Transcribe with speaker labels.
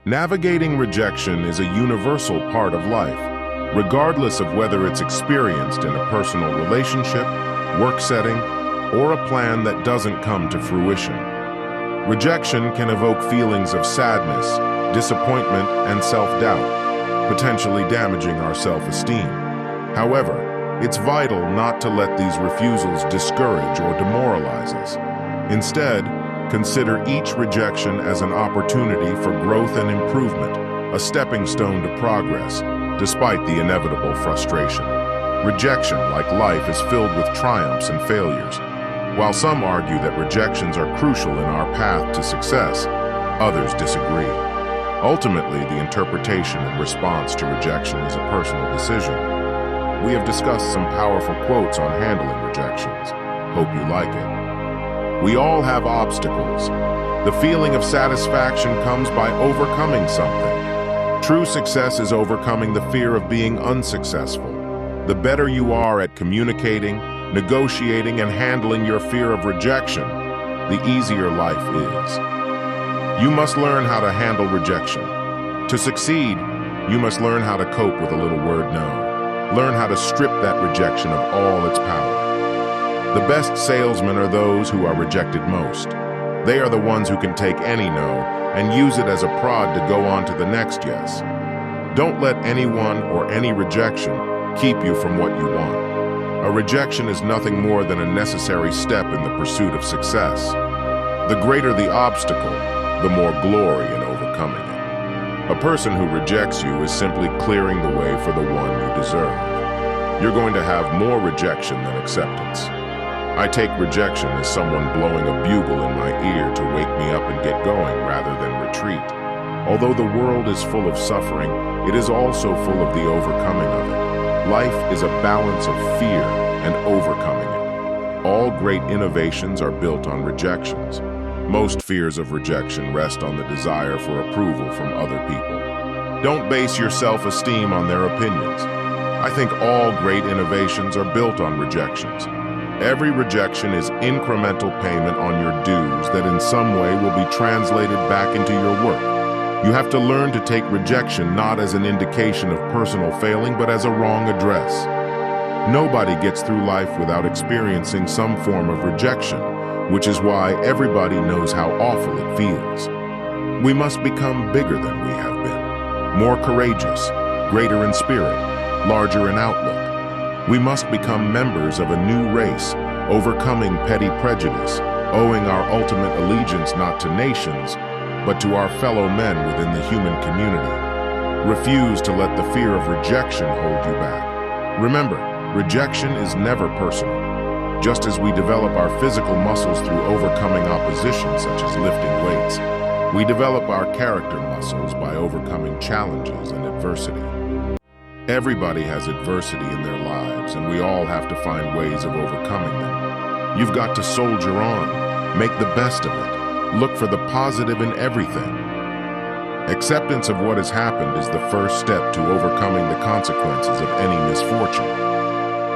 Speaker 1: Navigating rejection is a universal part of life, regardless of whether it's experienced in a personal relationship, work setting, or a plan that doesn't come to fruition. Rejection can evoke feelings of sadness, disappointment, and self-doubt, potentially damaging our self-esteem. However, it's vital not to let these refusals discourage or demoralize us. Instead, consider each rejection as an opportunity for growth and improvement, a stepping stone to progress, despite the inevitable frustration. Rejection, like life, is filled with triumphs and failures. While some argue that rejections are crucial in our path to success, others disagree. Ultimately, the interpretation and response to rejection is a personal decision. We have discussed some powerful quotes on handling rejections. Hope you like it. We all have obstacles. The feeling of satisfaction comes by overcoming something. True success is overcoming the fear of being unsuccessful. The better you are at communicating, negotiating, and handling your fear of rejection, the easier life is. You must learn how to handle rejection. To succeed, you must learn how to cope with a little word no. Learn how to strip that rejection of all its power. The best salesmen are those who are rejected most. They are the ones who can take any no and use it as a prod to go on to the next yes. Don't let anyone or any rejection keep you from what you want. A rejection is nothing more than a necessary step in the pursuit of success. The greater the obstacle, the more glory in overcoming it. A person who rejects you is simply clearing the way for the one you deserve. You're going to have more rejection than acceptance. I take rejection as someone blowing a bugle in my ear to wake me up and get going rather than retreat. Although the world is full of suffering, it is also full of the overcoming of it. Life is a balance of fear and overcoming it. All great innovations are built on rejections. Most fears of rejection rest on the desire for approval from other people. Don't base your self-esteem on their opinions. I think all great innovations are built on rejections. Every rejection is incremental payment on your dues that in some way will be translated back into your work. You have to learn to take rejection not as an indication of personal failing, but as a wrong address. Nobody gets through life without experiencing some form of rejection, which is why everybody knows how awful it feels. We must become bigger than we have been, more courageous, greater in spirit, larger in outlook. We must become members of a new race, overcoming petty prejudice, owing our ultimate allegiance not to nations, but to our fellow men within the human community. Refuse to let the fear of rejection hold you back. Remember, rejection is never personal. Just as we develop our physical muscles through overcoming opposition, such as lifting weights, we develop our character muscles by overcoming challenges and adversity. Everybody has adversity in their lives, and we all have to find ways of overcoming them. You've got to soldier on, make the best of it, look for the positive in everything. Acceptance of what has happened is the first step to overcoming the consequences of any misfortune.